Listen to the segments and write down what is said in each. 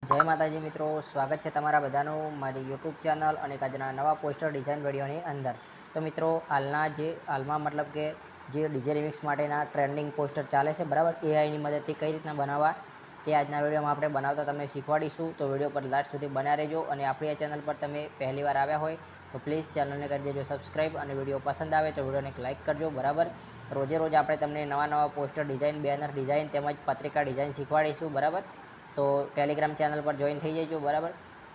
જય માતાજી મિત્રો, સ્વાગત છે તમારા બધાનું મારી યુટ્યુબ ચેનલ અને આજના નવા પોસ્ટર ડિઝાઇન વિડીયોની અંદર. તો મિત્રો, હાલમાં મતલબ કે જે ડીજે રિમિક્સ માટેના ટ્રેન્ડિંગ પોસ્ટર ચાલે છે બરાબર, એઆઈની મદદથી કઈ રીતના બનાવવા તે આજના વિડીયોમાં આપણે બનાવતા તમને શીખવાડીશું. તો વિડીયો પર લાસ્ટ સુધી બન્યા રહેજો. અને આપણી આ ચેનલ પર તમે પહેલી વાર આવ્યા હોય તો પ્લીઝ ચેનલને કરી દેજો સબસ્ક્રાઈબ, અને વિડીયો પસંદ આવે તો વિડીયોને એક લાઇક કરજો બરાબર. રોજે રોજ આપણે તમને નવા પોસ્ટર ડિઝાઇન, બેનર ડિઝાઇન તેમજ પત્રિકા ડિઝાઇન શીખવાડીશું બરાબર. તો ટેલિગ્રામ ચેનલ પર જોઈન થઈ જજો બરાબર.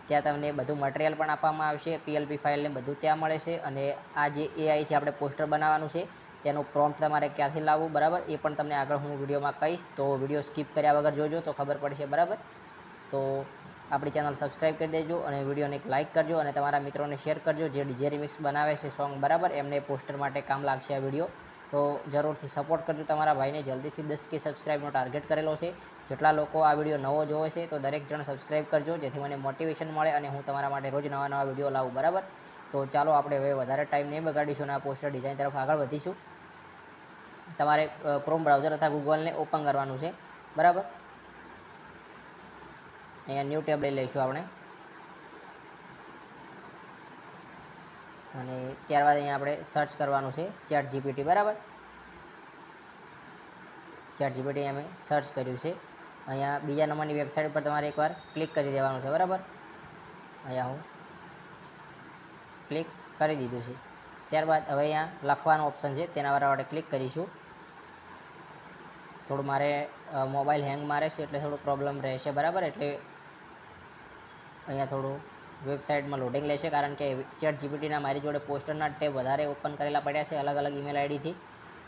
ત્યાં તમને બધું મટીરિયલ પણ આપવામાં આવશે, પીએલપી ફાઇલને બધું ત્યાં મળે છે. અને આ જે એઆઈથી આપણે પોસ્ટર બનાવવાનું છે તેનું પ્રોમ્પ્ટ તમારે ક્યાંથી લાવવું બરાબર, એ પણ તમને આગળ હું વિડીયોમાં કહીશ. તો વિડીયો સ્કીપ કર્યા વગર જોજો તો ખબર પડશે બરાબર. તો આપણી ચેનલ સબસ્ક્રાઈબ કરી દેજો અને વિડીયોને એક લાઇક કરજો અને તમારા મિત્રોને શેર કરજો જે ડીજે રિમિક્સ બનાવે છે સોંગ બરાબર, એમને પોસ્ટર માટે કામ લાગશે આ વિડીયો. તો જરૂરથી સપોર્ટ કરજો તમારા ભાઈને. જલ્દીથી 10K સબસ્ક્રાઈબનો ટાર્ગેટ કરેલો છે. જેટલા લોકો આ વિડીયો નવો જોવે છે તો દરેક જણ સબસ્ક્રાઈબ કરજો, જેથી મને મોટિવેશન મળે અને હું તમારા માટે રોજ નવા વિડીયો લાવું બરાબર. તો ચાલો આપણે હવે વધારે ટાઈમ નહીં બગાડીશું અને આ પોસ્ટર ડિઝાઇન તરફ આગળ વધીશું. તમારે ક્રોમ બ્રાઉઝર અથવા ગૂગલને ઓપન કરવાનું છે બરાબર. અહીંયા ન્યૂ ટેબ લઈ લઈશું આપણે, અને ત્યારબાદ અહીંયા આપણે સર્ચ કરવાનું છે ચેટ જીપીટી બરાબર. ચેટ જીપીટી અમે સર્ચ કર્યું છે. અહીંયા બીજા નંબરની વેબસાઇટ પર તમારે એકવાર ક્લિક કરી દેવાનું છે બરાબર. અહીંયા હું ક્લિક કરી દીધું છે. ત્યારબાદ હવે અહીંયા લખવાનો ઓપ્શન છે, તેના પર આપણે ક્લિક કરીશું. થોડું મારે મોબાઈલ હેંગ મારે છે એટલે થોડું પ્રોબ્લેમ રહેશે બરાબર. એટલે અહીંયા થોડું વેબસાઇટમાં લોડિંગ લેશે, કારણ કે ચેટ જીપીટીના મારી જોડે પોસ્ટરના ટેબ વધારે ઓપન કરેલા પડ્યા છે અલગ અલગ ઈમેલ આઈડીથી,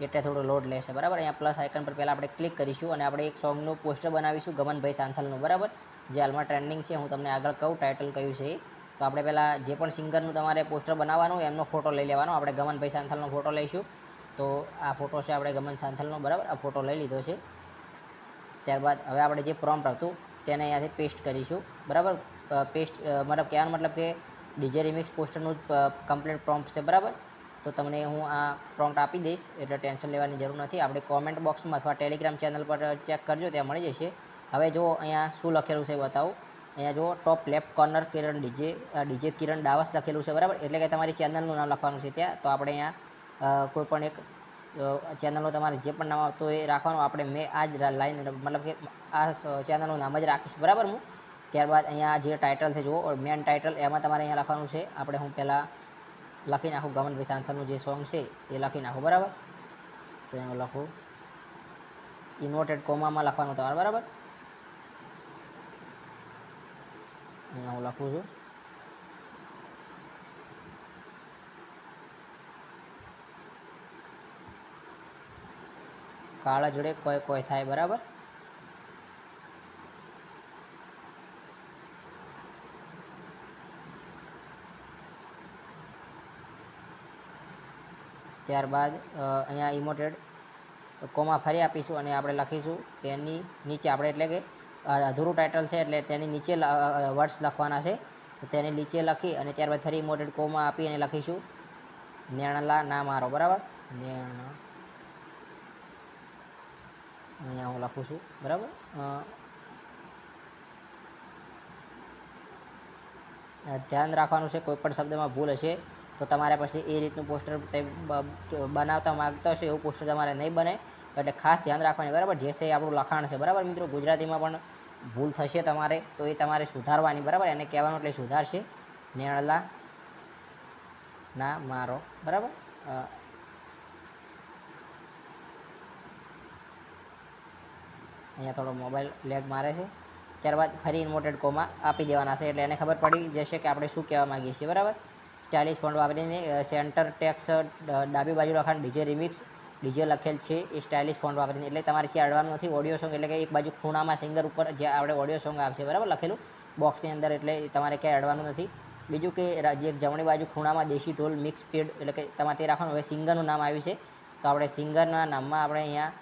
એટલે થોડું લોડ લેશે બરાબર. અહીંયા પ્લસ આઇકન પર પહેલાં આપણે ક્લિક કરીશું અને આપણે એક સોંગનું પોસ્ટર બનાવીશું ગમનભાઈ સાંથલનું બરાબર, જે હાલમાં ટ્રેન્ડિંગ છે. હું તમને આગળ કહું ટાઇટલ કયું છે એ. તો આપણે પહેલાં જે પણ સિંગરનું તમારે પોસ્ટર બનાવવાનું એમનો ફોટો લઈ લેવાનો. આપણે ગમનભાઈ સાંથલનો ફોટો લઈશું. તો આ ફોટો છે આપણે ગમન સાંથલનો બરાબર, આ ફોટો લઈ લીધો છે. ત્યારબાદ હવે આપણે જે પ્રોમ્પ્ટ હતું તેને અહીંયાથી પેસ્ટ કરીશું બરાબર. પેસ્ટ મતલબ કહેવાનો મતલબ કે ડીજે રિમિક્સ પોસ્ટરનું જ કમ્પ્લીટ પ્રોમ્પ્ટ છે બરાબર. તો તમને હું આ પ્રોમ્પ્ટ આપી દઈશ એટલે ટેન્શન લેવાની જરૂર નથી. આપણે કોમેન્ટ બોક્સમાં અથવા ટેલિગ્રામ ચેનલ પર ચેક કરજો, ત્યાં મળી જશે. હવે જો અહીંયા શું લખેલું છે બતાવું. અહીંયા જો ટોપ લેફ્ટ કોર્નર કિરણ ડીજે કિરણ ડાવસ લખેલું છે બરાબર, એટલે કે તમારી ચેનલનું નામ લખવાનું છે ત્યાં. તો આપણે અહીંયા કોઈ પણ એક ચેનલનું તમારે જે પણ નામ આવતું એ રાખવાનું. આપણે મેં આ જ લાઈન મતલબ કે આ ચેનલનું નામ જ રાખીશ બરાબર હું. ત્યારબાદ અહીંયા જે ટાઇટલ છે જુઓ, મેન ટાઇટલ, એમાં તમારે અહીંયા લખવાનું છે. આપણે હું પહેલાં લખી નાખું ગમનભાઈ સાંથલનું જે સોંગ છે એ લખી નાખું બરાબર. તો એમાં લખું ઇન્વર્ટેડ કોમામાં લખવાનું તમારે બરાબર. અહીંયા હું લખું છું કાળા જોડે કોઈ થાય બરાબર. ત્યારબાદ અહીંયા ઇમોટેડ કોમા ફરી આપીશું અને આપણે લખીશું તેની નીચે. આપણે એટલે કે અધૂરું ટાઇટલ છે એટલે તેની નીચે વર્ડ્સ લખવાના છે. તો તેની નીચે લખી અને ત્યારબાદ ફરી ઇમોટેડ કોમા આપી અને લખીશું નેણલા ના મારો બરાબર. અહીંયા હું લખું છું બરાબર. ધ્યાન રાખવાનું છે કોઈ પણ શબ્દમાં ભૂલ હશે તો તમારે પછી એ રીતનું પોસ્ટર બનાવતા માગતા હશો એવું પોસ્ટર તમારે નહીં બને, એટલે ખાસ ધ્યાન રાખવાની બરાબર. જે છે આપણું લખાણ છે બરાબર મિત્રો. ગુજરાતીમાં પણ ભૂલ થશે તમારે તો એ તમારે સુધારવાની બરાબર. એને કહેવાનું એટલે સુધારશે નેણલા ના મારો બરાબર. અહીંયા થોડો મોબાઈલ લેગ મારે છે. ત્યારબાદ ફરી ઇન્વર્ટેડ કોમા આપી દેવાના છે એટલે એને ખબર પડી જશે કે આપણે શું કહેવા માગીએ છીએ બરાબર. સ્ટાઇલિશ ફોન્ટ વાપરીને સેન્ટર ટેક્સ ડાબી બાજુ લખાણ ડીજે રિમિક્સ ડીજે લખેલ છે એ સ્ટાઇલિશ ફોન્ટ વાપરીને, એટલે તમારે ક્યાં અડવાનું નથી. ઓડિયો સોંગ એટલે કે એક બાજુ ખૂણામાં સિંગર ઉપર જે આપણે ઓડિયો સોંગ આવશે બરાબર લખેલું બોક્સની અંદર, એટલે તમારે ક્યાંય અડવાનું નથી. બીજું કે જે જમણી બાજુ ખૂણામાં દેશી ઢોલ મિક્સ સ્પીડ, એટલે કે તમારે તે રાખવાનું. હવે સિંગરનું નામ આવ્યું છે તો આપણે સિંગરના નામમાં આપણે અહીંયા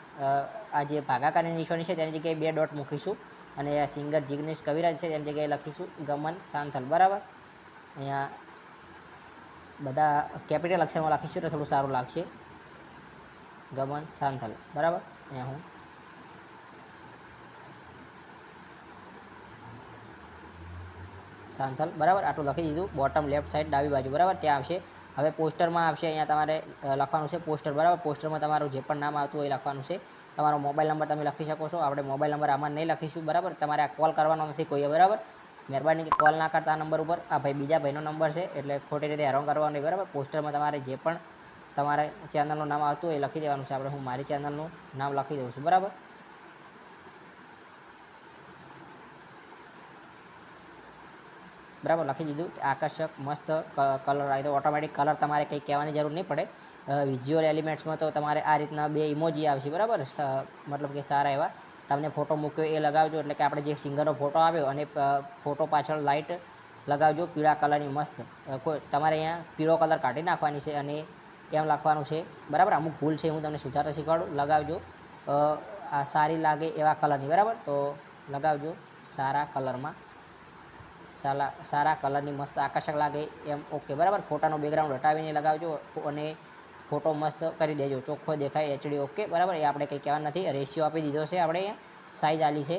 આ જે ભાગાકારની નિશાની છે તેની જગ્યાએ 2 ડોટ મૂકીશું અને સિંગર જિગ્નેશ કવિરાજ છે તેની જગ્યાએ લખીશું ગમન સાંથલ બરાબર. અહીંયા બધા કેપિટલ અક્ષરમાં લખીશું તો થોડું સારું લાગશે. ગમન સાંથલ બરાબર. અહીંયા હું સાંથલ, બરાબર. આટલું લખી દીધું. બોટમ લેફ્ટ સાઈડ ડાબી બાજુ, બરાબર, ત્યાં આવશે. હવે પોસ્ટરમાં આવશે, અહીંયા તમારે લખવાનું છે પોસ્ટર, બરાબર. પોસ્ટરમાં તમારું જે પણ નામ આવતું હોય એ લખવાનું છે. તમારો મોબાઈલ નંબર તમે લખી શકો છો. આપણે મોબાઈલ નંબર આમાં નહીં લખીશું, બરાબર. તમારે આ કોલ કરવાનો નથી કોઈએ, બરાબર. મહેરબાની કે કોલ ના કરતા આ નંબર ઉપર. આ ભાઈ બીજા ભાઈનો નંબર છે, એટલે ખોટી રીતે હેરાન કરવાનો નહીં, બરાબર. પોસ્ટરમાં તમારે જે પણ તમારા ચેનલનું નામ આવતું હોય એ લખી દેવાનું છે. આપણે હું મારી ચેનલનું નામ લખી દઉં છું, બરાબર. બરાબર, લખી દીધું. આકર્ષક મસ્ત કલર આવી તો ઓટોમેટિક કલર તમારે કંઈ કહેવાની જરૂર નહીં પડે. વિઝ્યુઅલ એલિમેન્ટ્સમાં તો તમારે આ રીતના 2 ઇમોજી આવશે, બરાબર. મતલબ કે સારા એવા તમને ફોટો મૂક્યો એ લગાવજો, એટલે કે આપણે જે સિંગરનો ફોટો આવ્યો અને ફોટો પાછળ લાઇટ લગાવજો પીળા કલરની મસ્ત. તમારે અહીંયા પીળો કલર કાઢી નાખવાની છે અને એમ લખવાનું છે, બરાબર. અમુક ભૂલ છે, હું તમને સુધારતા શીખવાડું. લગાવજો આ સારી લાગે એવા કલરની, બરાબર. તો લગાવજો સારા કલરમાં, સારા કલરની મસ્ત આકર્ષક લાગે એમ, ઓકે, બરાબર. ફોટાનો બેકગ્રાઉન્ડ હટાવીને લગાવજો અને ફોટો મસ્ત કરી દેજો, ચોખ્ખો દેખાય, HD, ઓકે, બરાબર. એ આપણે કંઈ કહેવાનું નથી. રેશિયો આપી દીધો છે આપણે અહીંયા. સાઇઝ આલી છે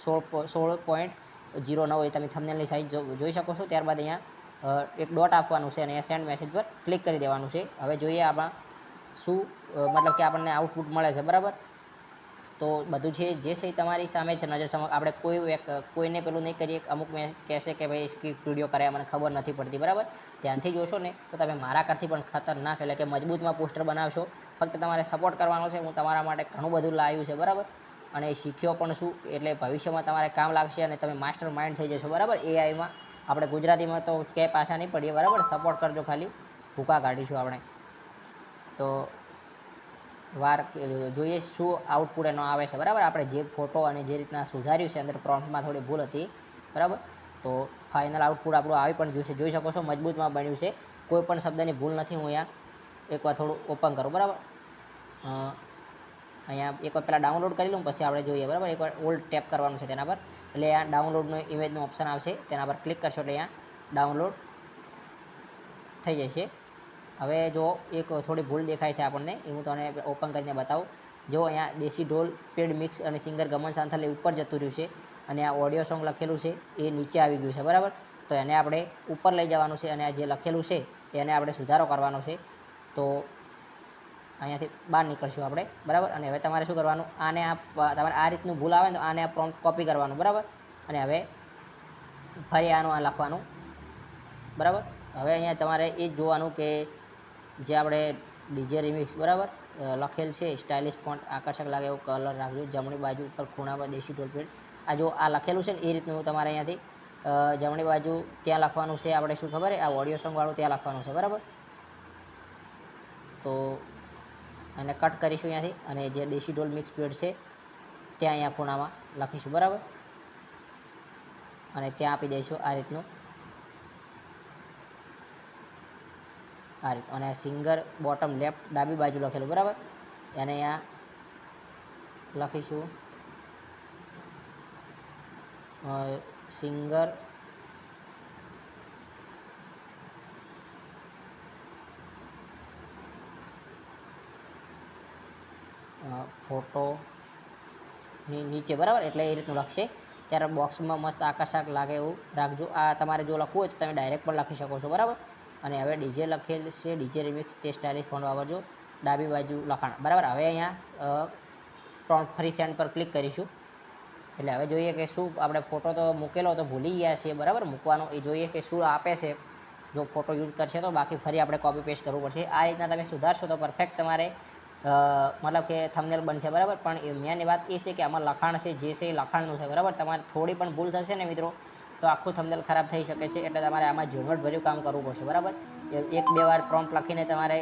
16.09 એ તમે થંબનેલની સાઇઝ જોઈ શકો છો. ત્યારબાદ અહીંયા એક ડોટ આપવાનું છે અને અહીંયા સેન્ડ મેસેજ પર ક્લિક કરી દેવાનું છે. હવે જોઈએ આમાં શું મતલબ કે આપણને આઉટપુટ મળે છે, બરાબર. તો બધું છે જે છે તમારી સામે છે, નજર સમક્ષ. આપણે કોઈને પેલું નહીં કરીએ. અમુક મેં કહેશે કે ભાઈ સ્ક્રિપ્ટ વિડીયો કર્યા મને ખબર નથી પડતી, બરાબર. ધ્યાનથી જોશો ને તો તમે મારા કરતી પણ ખતરનાક એટલે કે મજબૂતમાં પોસ્ટર બનાવશો. ફક્ત તમારે સપોર્ટ કરવાનો છે. હું તમારા માટે ઘણું બધું લાવ્યું છે, બરાબર. અને શીખ્યો પણ શું, એટલે ભવિષ્યમાં તમારે કામ લાગશે અને તમે માસ્ટર માઇન્ડ થઈ જશો, બરાબર. એઆઈમાં આપણે ગુજરાતીમાં તો ક્યાંય પાછા નહીં પડીએ, બરાબર. સપોર્ટ કરજો, ખાલી ભૂકા કાઢીશું આપણે. તો જોઈએ શું આઉટપુટ એનો આવે છે, બરાબર. આપણે જે ફોટો અને જે રીતના સુધાર્યું છે અંદર પ્રોમ્પ્ટમાં થોડી ભૂલ હતી, બરાબર. તો ફાઇનલ આઉટપુટ આપણું આવી પણ ગયું છે, જોઈ શકો છો. મજબૂતમાં બન્યું છે, કોઈ પણ શબ્દની ભૂલ નથી. હું અહીંયા એકવાર થોડું ઓપન કરું, બરાબર. અહીંયા એકવાર પહેલાં ડાઉનલોડ કરી લઉં, પછી આપણે જોઈએ, બરાબર. એકવાર ઓલ્ડ ટેપ કરવાનું છે તેના પર, એટલે આ ડાઉનલોડનું ઇમેજનું ઓપ્શન આવશે, તેના પર ક્લિક કરશો એટલે અહીંયા ડાઉનલોડ થઈ જશે. હવે જો એક થોડી ભૂલ દેખાય છે આપણને, એ હું તમને ઓપન કરીને બતાવું. જો અહીંયા દેશી ઢોલ પેડ મિક્સ અને સિંગર ગમન સાંથલ ઉપર જતું રહ્યું છે અને આ ઓડિયો સોંગ લખેલું છે એ નીચે આવી ગયું છે, બરાબર. તો એને આપણે ઉપર લઈ જવાનું છે અને આ જે લખેલું છે એને આપણે સુધારો કરવાનો છે. તો અહીંયાથી બહાર નીકળશું આપણે, બરાબર. અને હવે તમારે શું કરવાનું, આને તમારે આ રીતનું ભૂલ આવે ને તો આને આ પ્રોમ્પ્ટ કોપી કરવાનું, બરાબર. અને હવે ફરી આનું આ લખવાનું, બરાબર. હવે અહીંયા તમારે એ જ જોવાનું કે જે આપણે ડીજે રિમિક્સ, બરાબર, લખેલ છે સ્ટાઇલિશ ફોન્ટ, આકર્ષક લાગે એવો કલર રાખજો. જમણી બાજુ ઉપર ખૂણામાં દેશી ઢોલ પેડ, આ જો આ લખેલું છે ને એ રીતનું તમારે અહીંયાથી જમણી બાજુ ત્યાં લખવાનું છે. આપણે શું ખબર આ ઓડિયો સોંગવાળું ત્યાં લખવાનું છે, બરાબર. તો એને કટ કરીશું અહીંયાથી અને જે દેશી ઢોલ મિક્સ પેડ છે ત્યાં અહીંયા ખૂણામાં લખીશું, બરાબર. અને ત્યાં આપી દઈશું આ રીતનું, આ રીત. અને સિંગર બોટમ લેફ્ટ ડાબી બાજુ લખેલું, બરાબર. એને અહીંયા લખીશું સિંગર ફોટોની નીચે, બરાબર. એટલે એ રીતનું લખશે. ત્યારે બોક્સમાં મસ્ત આકર્ષક લાગે એવું રાખજો. આ તમારે જો લખવું હોય તો તમે ડાયરેક્ટ પણ લખી શકો છો, બરાબર. અને હવે ડીજે લખેલ છે, ડીજે રિમિક્સ, તે સ્ટાઇલિશ ફોન્ટ વાપરજો. ડાબી બાજુ લખાણ, બરાબર. હવે અહીંયા પ્રોમ્પ્ટ ફરી સેન્ડ પર ક્લિક કરીશું. એટલે હવે જોઈએ કે શું આપણે ફોટો તો મૂકેલો તો ભૂલી ગયા છીએ, બરાબર, મૂકવાનો. એ જોઈએ કે શું આપે છે. જો ફોટો યુઝ કરશે તો, બાકી ફરી આપણે કોપી પેસ્ટ કરવું પડશે. આ રીતના તમે સુધારશો તો પરફેક્ટ તમારે મતલબ કે થંબનેલ બનશે, બરાબર. પણ મેન વાત એ છે કે આમાં લખાણ છે જે છે એ લખાણનું છે, બરાબર. તમારે થોડી પણ ભૂલ થશે ને મિત્રો તો આખું થંબનેલ ખરાબ થઈ શકે છે. એટલે તમારે આમાં ઝીણવટભર્યું કામ કરવું પડશે, બરાબર. 1-2 વાર પ્રોમ્પ્ટ લખીને તમારે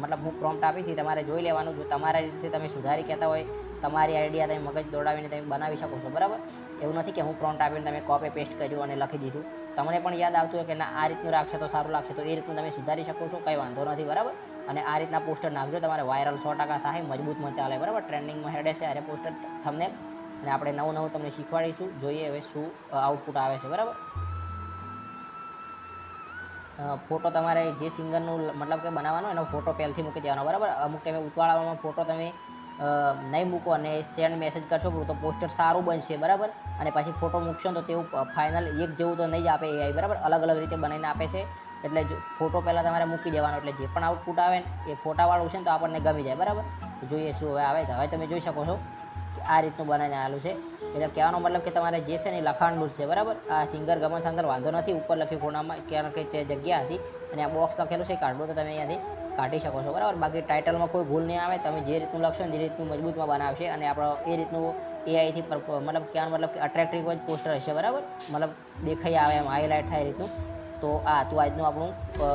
મતલબ હું પ્રોમ્પ્ટ આપીશ તમારે જોઈ લેવાનું. જો તમારા રીતે તમે સુધારી કહેતા હોય, તમારી આઈડિયા તમે મગજ દોડાવીને તમે બનાવી શકો છો, બરાબર. એવું નથી કે હું પ્રોમ્પ્ટ આપીને તમે કોપી પેસ્ટ કર્યું અને લખી દીધું. તમને પણ યાદ આવતું હોય કે ના આ રીતનું રાખશે તો સારું લાગશે, તો એ રીતનું તમે સુધારી શકો છો, કંઈ વાંધો નથી, બરાબર. અને આ રીતના પોસ્ટર નાખજો, તમારે વાયરલ 100% થાય, મજબૂતમાં ચાલે, બરાબર. ટ્રેન્ડિંગમાં હેડે છે અરે પોસ્ટર થંબનેલ. અને આપણે નવું તમને શીખવાડીશું. જોઈએ હવે શું આઉટપુટ આવે છે, બરાબર. ફોટો તમારે જે સિંગરનું મતલબ કે બનાવવાનો એનો ફોટો પહેલથી મૂકી દેવાનો, બરાબર. અમુક ટાઈમે ઉતાવળામાં ફોટો તમે નહીં મૂકો અને સેન્ડ મેસેજ કરશો તો પોસ્ટર સારું બનશે, બરાબર. અને પછી ફોટો મૂકશો તો તેવું ફાઇનલ એક જેવું તો નહીં જ આપે એઆઈ, બરાબર. અલગ અલગ રીતે બનાવીને આપે છે. એટલે જો ફોટો પહેલાં તમારે મૂકી દેવાનો, એટલે જે પણ આઉટપુટ આવે ને એ ફોટાવાળું છે ને તો આપણને ગમી જાય, બરાબર. તો જોઈએ શું હવે આવે. હવે તમે જોઈ શકો છો કે આ રીતનું બનાવીને આવેલું છે. એટલે કહેવાનો મતલબ કે તમારે જે છે ને એ લખાણનું જ છે, બરાબર. આ સિંગર ગમન શંકર વાંધો નથી, ઉપર લખ્યું ખૂણામાં ક્યાં કે તે જગ્યા હતી અને આ બોક્સ લખેલું છે કાઢવું તો તમે અહીંયાથી કાઢી શકો છો, બરાબર. બાકી ટાઇટલમાં કોઈ ભૂલ નહીં આવે. તમે જે રીતનું લખશો ને જે રીતનું મજબૂતમાં બનાવશે અને આપણો એ રીતનું એઆઈથી મતલબ કહેવાનો મતલબ કે અટ્રેક્ટિવ જ પોસ્ટર હશે, બરાબર. મતલબ દેખાઈ આવે એમ હાઇલાઇટ થાય રીતનું. તો આ તો આજનું આપણું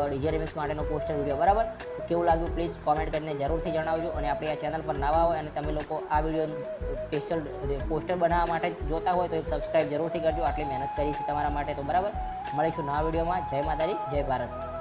ડીજે રિમિક્સ માટેનો પોસ્ટર વિડીયો, બરાબર. તો કેવું લાગ્યું પ્લીઝ કોમેન્ટ કરીને જરૂરથી જણાવજો. અને આપણી આ ચેનલ પર નવા હોય અને તમે લોકો આ વિડીયો સ્પેશિયલ પોસ્ટર બનાવવા માટે જોતા હોય તો એક સબસ્ક્રાઈબ જરૂરથી કરજો. આટલી મહેનત કરી છે તમારા માટે, તો બરાબર. મળીશું નવા વિડીયોમાં. જય માતાજી, જય ભારત.